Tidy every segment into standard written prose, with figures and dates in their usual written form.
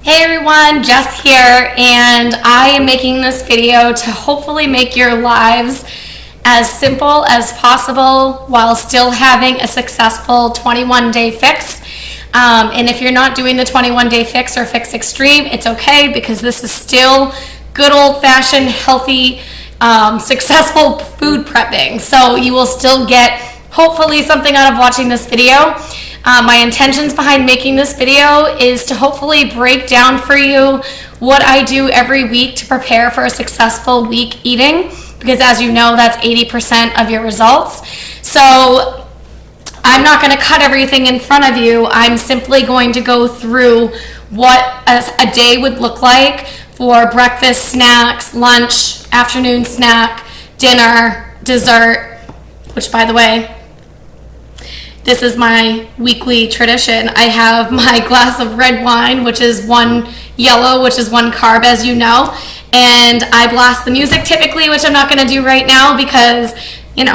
Hey everyone, Jess here, and I am making this video to hopefully make your lives as simple as possible while still having a successful 21-day fix. And if you're not doing the 21-day fix or fix extreme, it's okay because this is still good old-fashioned, healthy, successful food prepping. So you will still get hopefully something out of watching this video. My intentions behind making this video is to hopefully break down for you what I do every week to prepare for a successful week eating, because as you know, that's 80% of your results. So I'm not going to cut everything in front of you. I'm simply going to go through what a day would look like for breakfast, snacks, lunch, afternoon snack, dinner, dessert, which by the way, this is my weekly tradition. I have my glass of red wine, which is one yellow, which is one carb, as you know. And I blast the music typically, which I'm not going to do right now because, you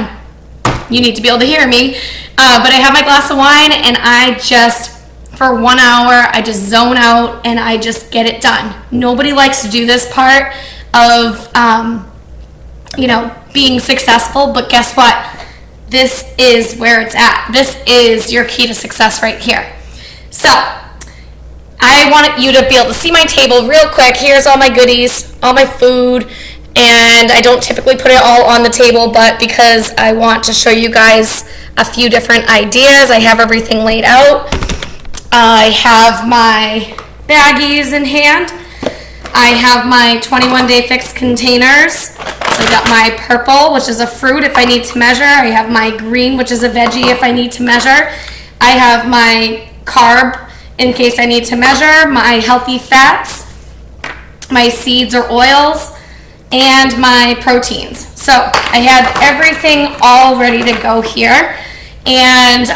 need to be able to hear me. But I have my glass of wine and I just, for 1 hour, I just zone out and I just get it done. Nobody likes to do this part of, being successful, but guess what? This is where it's at. This is your key to success right here. So I want you to be able to see my table real quick. Here's all my goodies, all my food, and I don't typically put it all on the table, but because I want to show you guys a few different ideas, I have everything laid out. I have my baggies in hand. I have my 21-day fix containers. So I got my purple, which is a fruit if I need to measure. I have my green, which is a veggie if I need to measure. I have my carb in case I need to measure, my healthy fats, my seeds or oils, and my proteins. So I have everything all ready to go here. And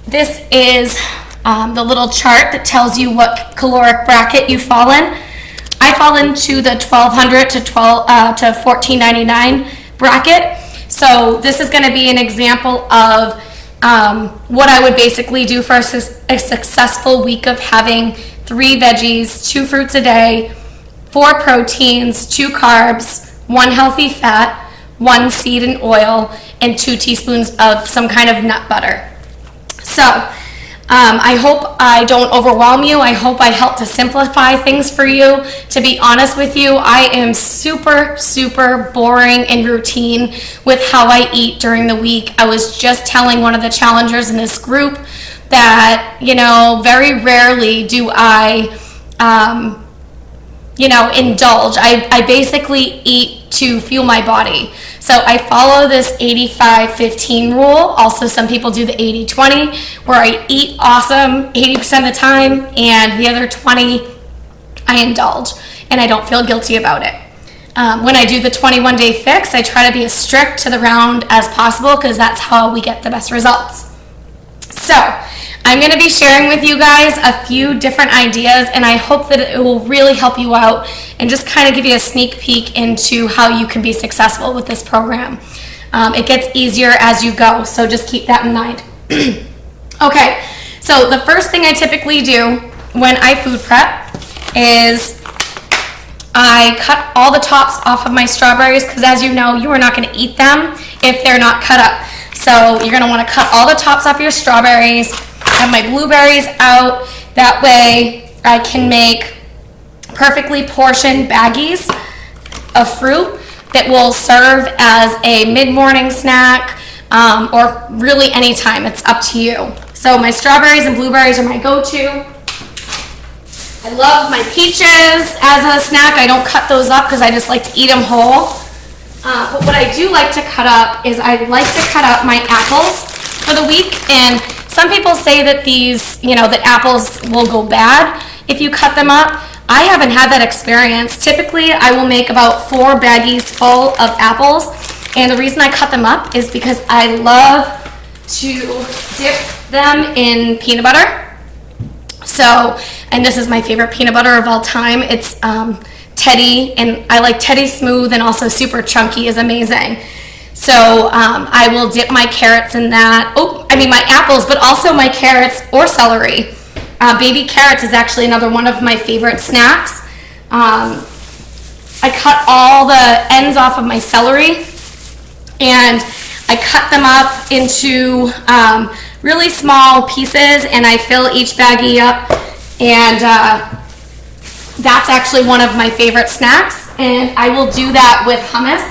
this is the little chart that tells you what caloric bracket you fall in. I fall into the 1200 to 1499 bracket. So this is going to be an example of what I would basically do for a successful week of having 3 veggies, 2 fruits a day, 4 proteins, 2 carbs, 1 healthy fat, 1 seed and oil, and 2 teaspoons of some kind of nut butter. So I hope I don't overwhelm you. I hope I help to simplify things for you. To be honest with you, I am super, super boring and routine with how I eat during the week. I was just telling one of the challengers in this group that, very rarely do I, indulge. I basically eat to fuel my body. So I follow this 85-15 rule. Also, some people do the 80-20, where I eat awesome 80% of the time, and the other 20, I indulge, and I don't feel guilty about it. When I do the 21-day fix, I try to be as strict to the round as possible because that's how we get the best results. So I'm going to be sharing with you guys a few different ideas, and I hope that it will really help you out and just kind of give you a sneak peek into how you can be successful with this program. It gets easier as you go, so just keep that in mind. Okay, so the first thing I typically do when I food prep is I cut all the tops off of my strawberries because, as you know, you are not going to eat them if they're not cut up. So you're going to want to cut all the tops off your strawberries. I have my blueberries out. That way I can make perfectly portioned baggies of fruit that will serve as a mid-morning snack or really any time. It's up to you. So my strawberries and blueberries are my go-to. I love my peaches as a snack. I don't cut those up because I just like to eat them whole. But what I do like to cut up is I like to cut up my apples for the week. And some people say that that apples will go bad if you cut them up. I haven't had that experience. Typically, I will make about 4 baggies full of apples. And the reason I cut them up is because I love to dip them in peanut butter. So, and this is my favorite peanut butter of all time. It's Teddy, and I like Teddy Smooth, and also Super Chunky is amazing. So I will dip my carrots in that. My apples, but also my carrots or celery. Baby carrots is actually another one of my favorite snacks. I cut all the ends off of my celery, and I cut them up into really small pieces, and I fill each baggie up, and that's actually one of my favorite snacks, and I will do that with hummus.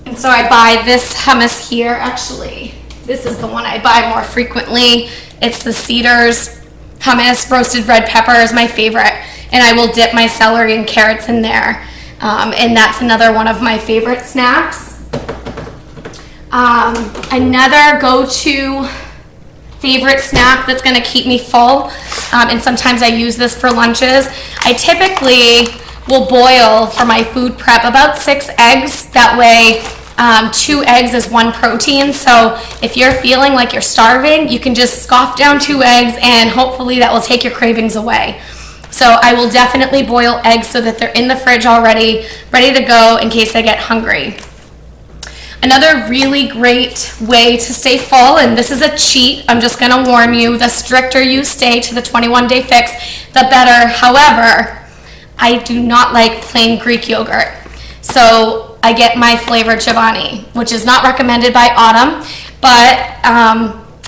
And so I buy this hummus here. Actually, this is the one I buy more frequently. It's the Cedars hummus. Roasted red pepper is my favorite, and I will dip my celery and carrots in there, and that's another one of my favorite snacks. Another go-to favorite snack that's going to keep me full, and sometimes I use this for lunches. I typically will boil for my food prep about 6 eggs. That way 2 eggs is 1 protein, so if you're feeling like you're starving, you can just scoff down 2 eggs, and hopefully that will take your cravings away. So I will definitely boil eggs so that they're in the fridge already, ready to go in case I get hungry. Another really great way to stay full, and this is a cheat, I'm just going to warn you, the stricter you stay to the 21-day fix, the better. However, I do not like plain Greek yogurt. So I get my flavored Chobani, which is not recommended by Autumn, but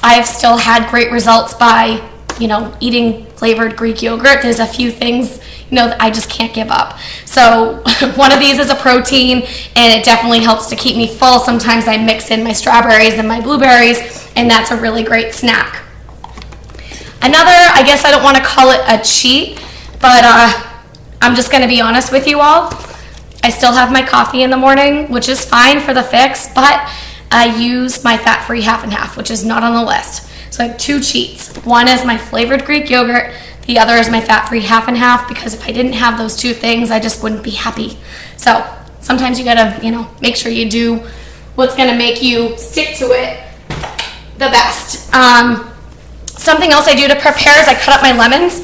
I've still had great results by, eating flavored Greek yogurt. There's a few things, that I just can't give up. So one of these is a protein, and it definitely helps to keep me full. Sometimes I mix in my strawberries and my blueberries, and that's a really great snack. Another, I guess I don't want to call it a cheat, but I'm just going to be honest with you all. I still have my coffee in the morning, which is fine for the fix, but I use my fat-free half and half, which is not on the list. So I have 2 cheats. One is my flavored Greek yogurt. The other is my fat-free half and half, because if I didn't have those 2 things, I just wouldn't be happy. So sometimes you gotta, make sure you do what's gonna make you stick to it the best. Something else I do to prepare is I cut up my lemons,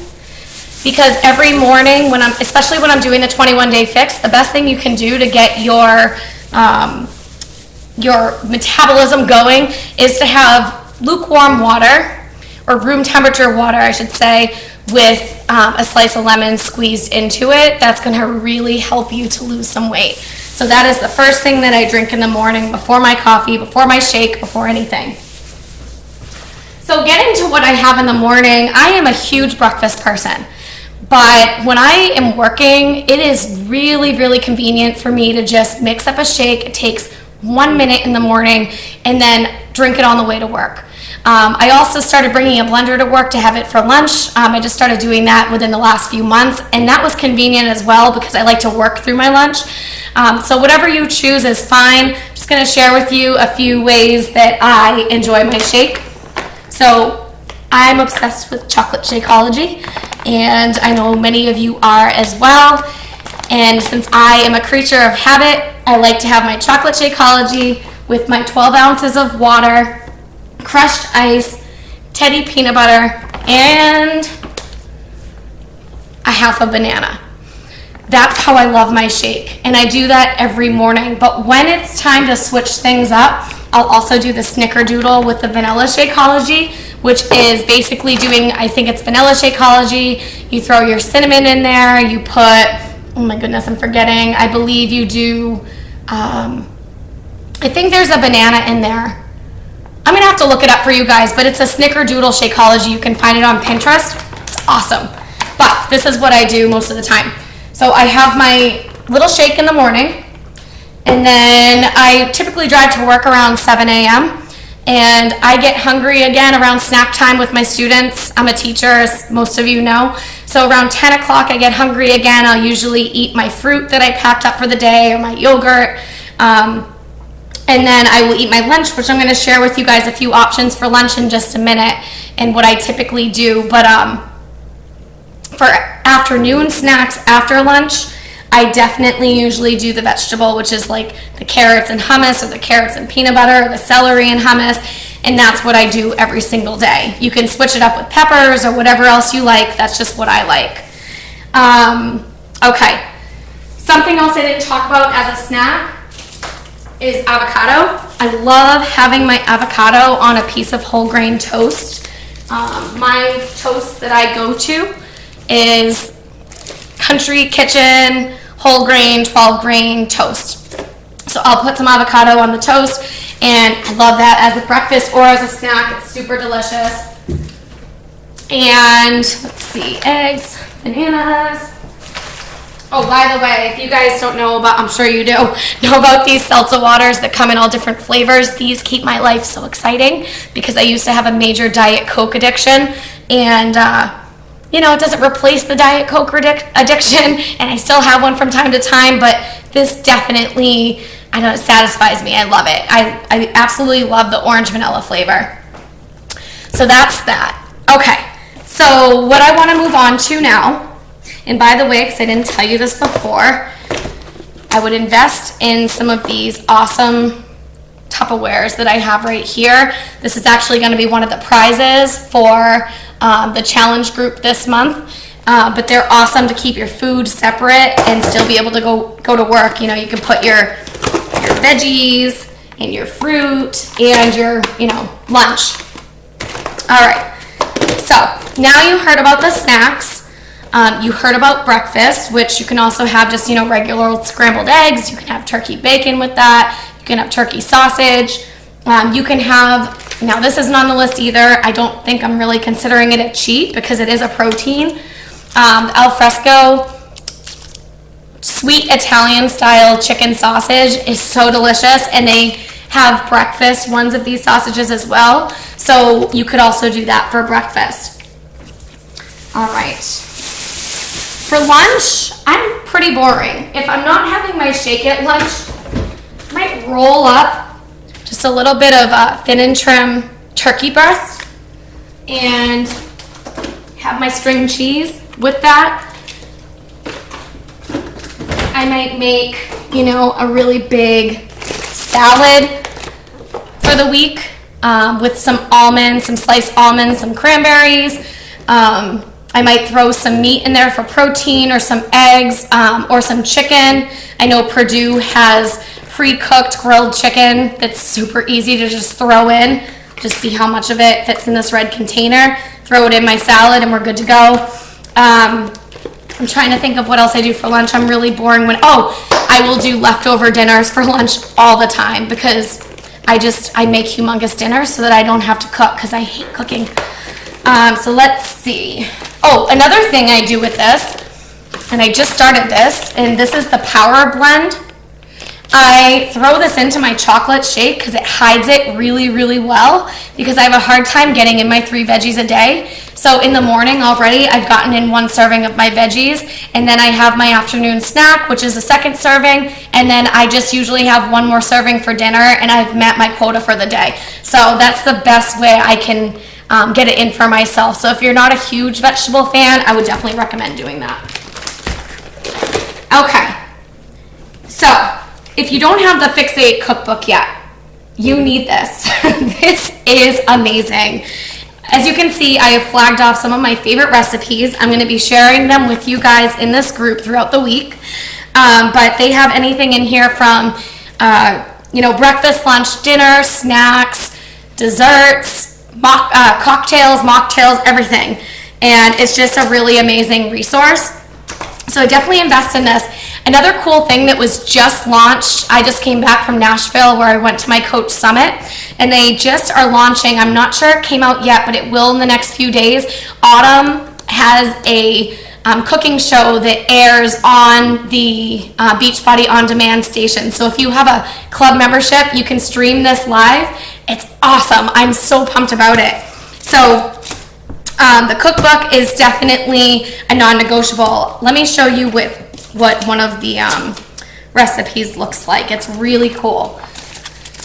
because every morning especially when I'm doing the 21-day fix, the best thing you can do to get your metabolism going is to have lukewarm water, or room temperature water, I should say, with a slice of lemon squeezed into it. That's going to really help you to lose some weight. So that is the first thing that I drink in the morning, before my coffee, before my shake, before anything. So getting to what I have in the morning, I am a huge breakfast person. But when I am working, it is really, really convenient for me to just mix up a shake. It takes 1 minute in the morning, and then drink it on the way to work. I also started bringing a blender to work to have it for lunch. I just started doing that within the last few months, and that was convenient as well, because I like to work through my lunch. So whatever you choose is fine. I'm just going to share with you a few ways that I enjoy my shake. So I'm obsessed with chocolate Shakeology, and I know many of you are as well. And since I am a creature of habit, I like to have my chocolate Shakeology with my 12 ounces of water, crushed ice, Teddy peanut butter, and a half a banana. That's how I love my shake, and I do that every morning. But when it's time to switch things up, I'll also do the Snickerdoodle with the vanilla Shakeology, which is basically doing, I think it's vanilla Shakeology. You throw your cinnamon in there, you put, oh my goodness, I'm forgetting. I believe you do, I think there's a banana in there. I'm going to have to look it up for you guys, but it's a Snickerdoodle Shakeology. You can find it on Pinterest. It's awesome. But this is what I do most of the time. So I have my little shake in the morning, and then I typically drive to work around 7 a.m., and I get hungry again around snack time with my students. I'm a teacher, as most of you know. So around 10 o'clock, I get hungry again. I'll usually eat my fruit that I packed up for the day, or my yogurt. And then I will eat my lunch, which I'm going to share with you guys a few options for lunch in just a minute, and what I typically do. But for afternoon snacks after lunch, I definitely usually do the vegetable, which is like the carrots and hummus, or the carrots and peanut butter, or the celery and hummus, and that's what I do every single day. You can switch it up with peppers or whatever else you like. That's just what I like. Okay, something else I didn't talk about as a snack is avocado. I love having my avocado on a piece of whole grain toast. My toast that I go to is Country Kitchen whole grain 12 grain toast. So I'll put some avocado on the toast, and I love that as a breakfast or as a snack. It's super delicious. And let's see, eggs, bananas. Oh, by the way, if you guys don't know about, I'm sure you do, know about these seltzer waters that come in all different flavors. These keep my life so exciting because I used to have a major Diet Coke addiction, and it doesn't replace the Diet Coke addiction, and I still have one from time to time, but this definitely, I know, it satisfies me. I love it. I absolutely love the orange vanilla flavor. So that's that. Okay, so what I want to move on to now, and by the way, because I didn't tell you this before, I would invest in some of these awesome Tupperwares that I have right here. This is actually going to be one of the prizes for the challenge group this month. But they're awesome to keep your food separate and still be able to go to work. You can put your veggies and your fruit and your lunch. All right. So now you heard about the snacks. You heard about breakfast, which you can also have just, regular old scrambled eggs. You can have turkey bacon with that. You can have turkey sausage. You can have, now this isn't on the list either. I don't think I'm really considering it a cheat because it is a protein. Al fresco sweet Italian style chicken sausage is so delicious, and they have breakfast ones of these sausages as well. So you could also do that for breakfast. All right. For lunch, I'm pretty boring. If I'm not having my shake at lunch, I might roll up just a little bit of thin and trim turkey breast and have my string cheese with that. I might make, a really big salad for the week with some almonds, some sliced almonds, some cranberries. I might throw some meat in there for protein, or some eggs, or some chicken. I know Purdue has pre-cooked grilled chicken that's super easy to just throw in. Just see how much of it fits in this red container. Throw it in my salad and we're good to go. I'm trying to think of what else I do for lunch. I'm really boring I will do leftover dinners for lunch all the time because I make humongous dinners so that I don't have to cook because I hate cooking. So let's see. Oh, another thing I do with this, and I just started this, and this is the Power Blend. I throw this into my chocolate shake because it hides it really, really well because I have a hard time getting in my 3 veggies a day. So in the morning already, I've gotten in 1 serving of my veggies, and then I have my afternoon snack, which is a 2nd serving, and then I just usually have 1 more serving for dinner, and I've met my quota for the day. So that's the best way I can get it in for myself. So if you're not a huge vegetable fan, I would definitely recommend doing that. Okay, so if you don't have the Fix8 cookbook yet, you need this. This is amazing. As you can see, I have flagged off some of my favorite recipes. I'm going to be sharing them with you guys in this group throughout the week. But they have anything in here from, breakfast, lunch, dinner, snacks, desserts, cocktails, mocktails, everything. And it's just a really amazing resource. So definitely invest in this. Another cool thing that was just launched, I just came back from Nashville where I went to my Coach Summit, and they just are launching, I'm not sure it came out yet, but it will in the next few days. Autumn has a cooking show that airs on the Beachbody On Demand station. So if you have a club membership, you can stream this live. It's awesome. I'm so pumped about it. So the cookbook is definitely a non-negotiable. Let me show you what one of the recipes looks like. It's really cool.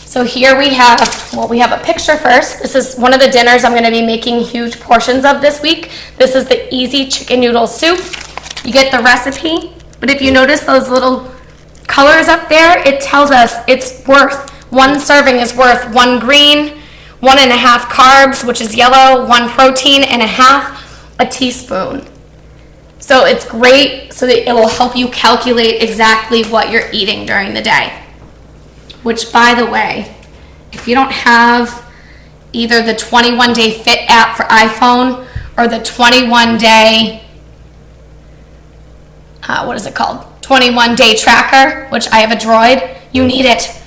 So here we have a picture first. This is one of the dinners I'm going to be making huge portions of this week. This is the easy chicken noodle soup. You get the recipe, but if you notice those little colors up there, it tells us it's worth, 1 serving is worth 1 green, 1.5 carbs, which is yellow, 1 protein, and a teaspoon. So it's great so that it will help you calculate exactly what you're eating during the day. Which, by the way, if you don't have either the 21-day Fit app for iPhone or the 21-day, what is it called? 21-day tracker, which I have a Droid. You need it.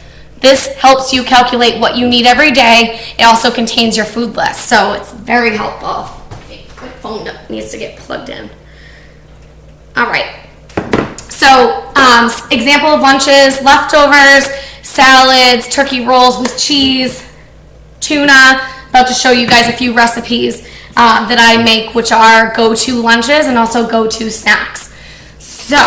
This helps you calculate what you need every day. It also contains your food list, so it's very helpful. Okay, my phone needs to get plugged in. All right. So, example of lunches: leftovers, salads, turkey rolls with cheese, tuna. About to show you guys a few recipes that I make, which are go-to lunches and also go-to snacks. So,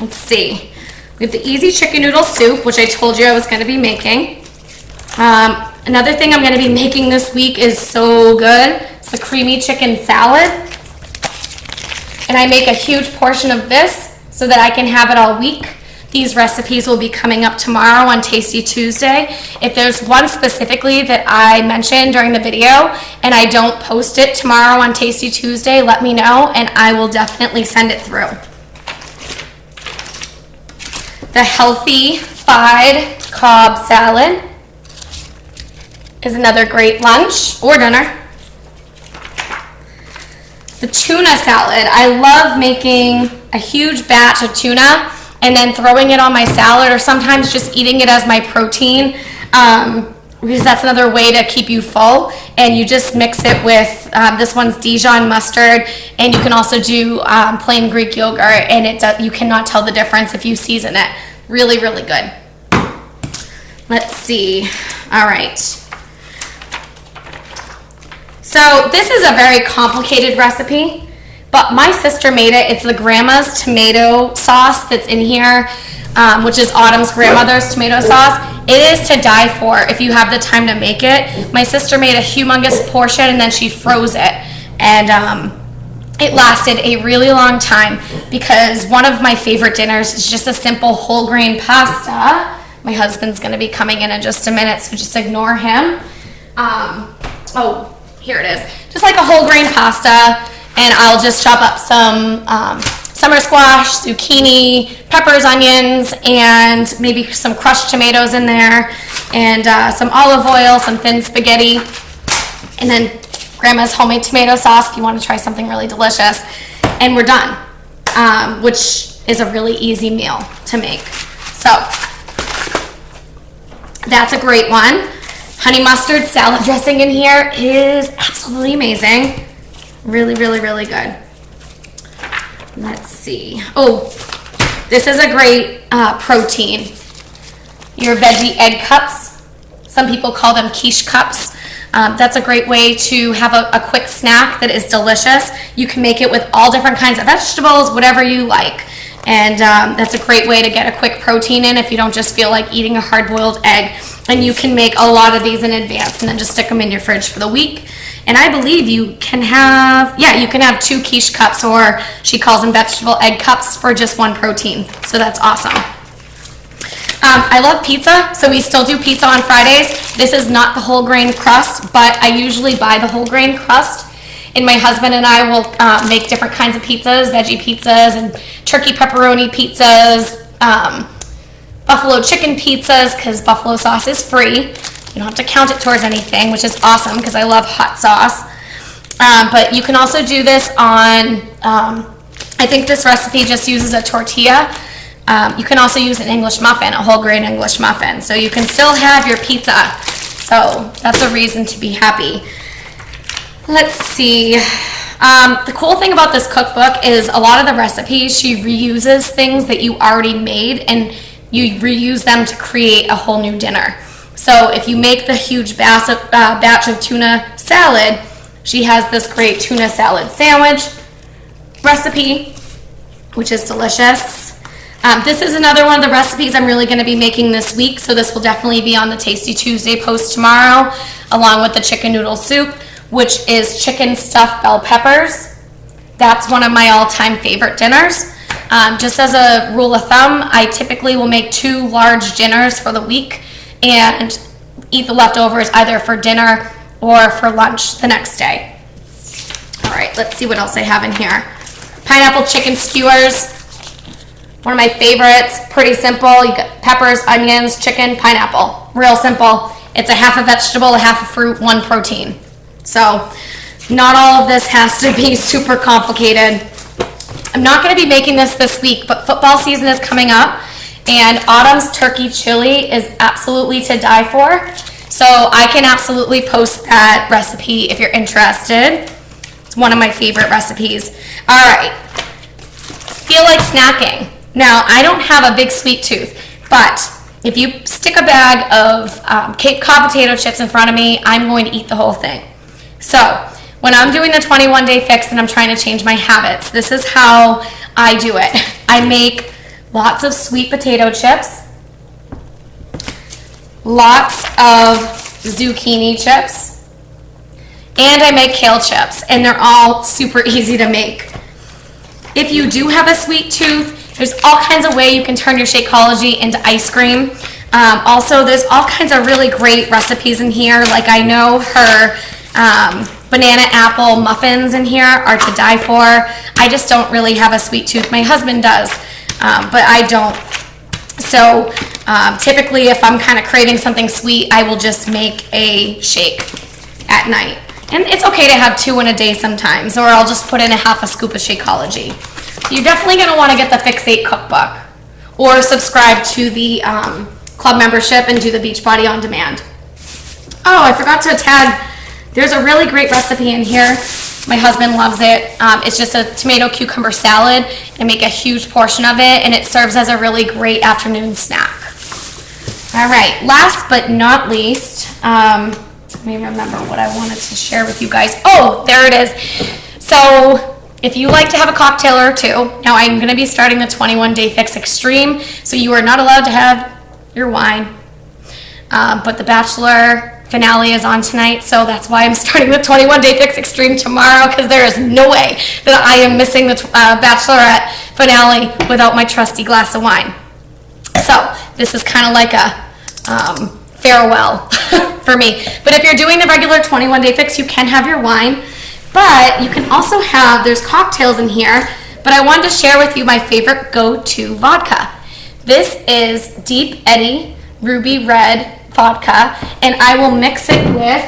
let's see. We have the easy chicken noodle soup, which I told you I was going to be making. Another thing I'm going to be making this week is so good. It's the creamy chicken salad. And I make a huge portion of this so that I can have it all week. These recipes will be coming up tomorrow on Tasty Tuesday. If there's one specifically that I mentioned during the video and I don't post it tomorrow on Tasty Tuesday, let me know and I will definitely send it through. The healthy fried Cobb salad is another great lunch or dinner. The tuna salad. I love making a huge batch of tuna and then throwing it on my salad, or sometimes just eating it as my protein, because that's another way to keep you full. And you just mix it with, this one's Dijon mustard, and you can also do plain Greek yogurt, and you cannot tell the difference if you season it. Really, really good. Let's see. All right. So this is a very complicated recipe, but my sister made it. It's the grandma's tomato sauce that's in here, which is Autumn's grandmother's tomato sauce. It is to die for if you have the time to make it. My sister made a humongous portion and then she froze it. And it lasted a really long time because one of my favorite dinners is just a simple whole grain pasta. My husband's going to be coming in just a minute, so just ignore him. Oh, here it is. Just like a whole grain pasta, and I'll just chop up some summer squash, zucchini, peppers, onions, and maybe some crushed tomatoes in there, and some olive oil, some thin spaghetti, and then Grandma's homemade tomato sauce if you want to try something really delicious. And we're done, which is a really easy meal to make. So that's a great one. Honey mustard salad dressing in here is absolutely amazing. Really, really, really good. Let's see. Oh, this is a great protein. Your veggie egg cups. Some people call them quiche cups. That's a great way to have a quick snack that is delicious. You can make it with all different kinds of vegetables, whatever you like. And that's a great way to get a quick protein in if you don't just feel like eating a hard-boiled egg. And you can make a lot of these in advance and then just stick them in your fridge for the week. And I believe you can have 2 quiche cups, or she calls them vegetable egg cups, for just one protein. So that's awesome. I love pizza, so we still do pizza on Fridays. This is not the whole grain crust, but I usually buy the whole grain crust. And my husband and I will make different kinds of pizzas, veggie pizzas and turkey pepperoni pizzas, buffalo chicken pizzas, because buffalo sauce is free. You don't have to count it towards anything, which is awesome because I love hot sauce. But you can also do this on, I think this recipe just uses a tortilla. You can also use an English muffin, a whole grain English muffin. So you can still have your pizza. So that's a reason to be happy. Let's see. The cool thing about this cookbook is a lot of the recipes, she reuses things that you already made and you reuse them to create a whole new dinner. So if you make the huge batch of tuna salad, she has this great tuna salad sandwich recipe, which is delicious. This is another one of the recipes I'm really going to be making this week, so this will definitely be on the Tasty Tuesday post tomorrow, along with the chicken noodle soup, which is chicken stuffed bell peppers. That's one of my all-time favorite dinners. Just as a rule of thumb, I typically will make 2 large dinners for the week and eat the leftovers either for dinner or for lunch the next day. All right, let's see what else I have in here. Pineapple chicken skewers. One of my favorites, pretty simple. You got peppers, onions, chicken, pineapple. Real simple. It's a half a vegetable, a half a fruit, 1 protein. So not all of this has to be super complicated. I'm not going to be making this week, but football season is coming up, and Autumn's turkey chili is absolutely to die for. So I can absolutely post that recipe if you're interested. It's one of my favorite recipes. All right. Feel like snacking. Now, I don't have a big sweet tooth, but if you stick a bag of Cape Cod potato chips in front of me, I'm going to eat the whole thing. So when I'm doing the 21-day fix and I'm trying to change my habits, this is how I do it. I make lots of sweet potato chips, lots of zucchini chips, and I make kale chips, and they're all super easy to make. If you do have a sweet tooth, there's all kinds of ways you can turn your Shakeology into ice cream. Also, there's all kinds of really great recipes in here. Like I know her banana apple muffins in here are to die for. I just don't really have a sweet tooth. My husband does, but I don't. So typically if I'm kind of craving something sweet, I will just make a shake at night. And it's okay to have 2 in a day sometimes, or I'll just put in a half a scoop of Shakeology. You're definitely going to want to get the Fix 8 cookbook, or subscribe to the club membership and do the Beachbody On Demand. Oh, I forgot to tag, there's a really great recipe in here. My husband loves it. It's just a tomato cucumber salad. I make a huge portion of it, and it serves as a really great afternoon snack. All right, last but not least, let me remember what I wanted to share with you guys. Oh, there it is. So if you like to have a cocktail or two, now I'm going to be starting the 21-Day Fix Extreme, so you are not allowed to have your wine. But the Bachelor finale is on tonight, so that's why I'm starting the 21-Day Fix Extreme tomorrow, because there is no way that I am missing the Bachelorette finale without my trusty glass of wine. So this is kind of like a farewell for me. But if you're doing the regular 21-Day Fix, you can have your wine, but you can also have, there's cocktails in here, but I wanted to share with you my favorite go-to vodka. This is Deep Eddy Ruby Red vodka, and I will mix it with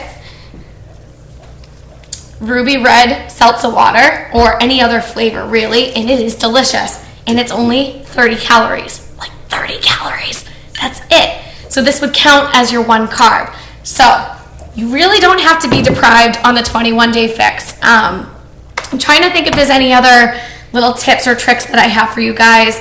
Ruby Red seltzer water or any other flavor really, and it is delicious, and it's only 30 calories. Like 30 calories. That's it. So this would count as your 1 carb. So you really don't have to be deprived on the 21-Day Fix. I'm trying to think if there's any other little tips or tricks that I have for you guys.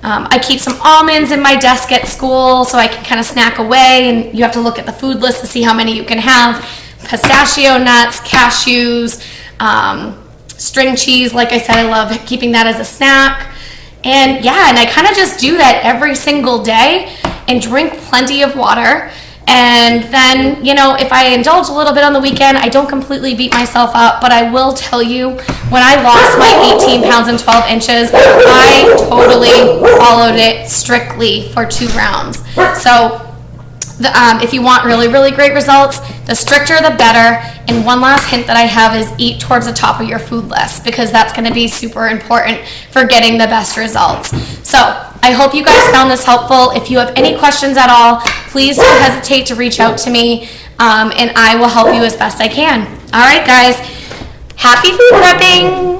I keep some almonds in my desk at school so I can kind of snack away, and you have to look at the food list to see how many you can have. Pistachio nuts, cashews, string cheese. Like I said, I love keeping that as a snack. And yeah, and I kind of just do that every single day and drink plenty of water. And then, you know, if I indulge a little bit on the weekend, I don't completely beat myself up, but I will tell you, when I lost my 18 pounds and 12 inches, I totally followed it strictly for 2 rounds. So if you want really, really great results, the stricter the better. And one last hint that I have is eat towards the top of your food list, because that's going to be super important for getting the best results. So I hope you guys found this helpful. If you have any questions at all, please don't hesitate to reach out to me, and I will help you as best I can. All right, guys. Happy food prepping!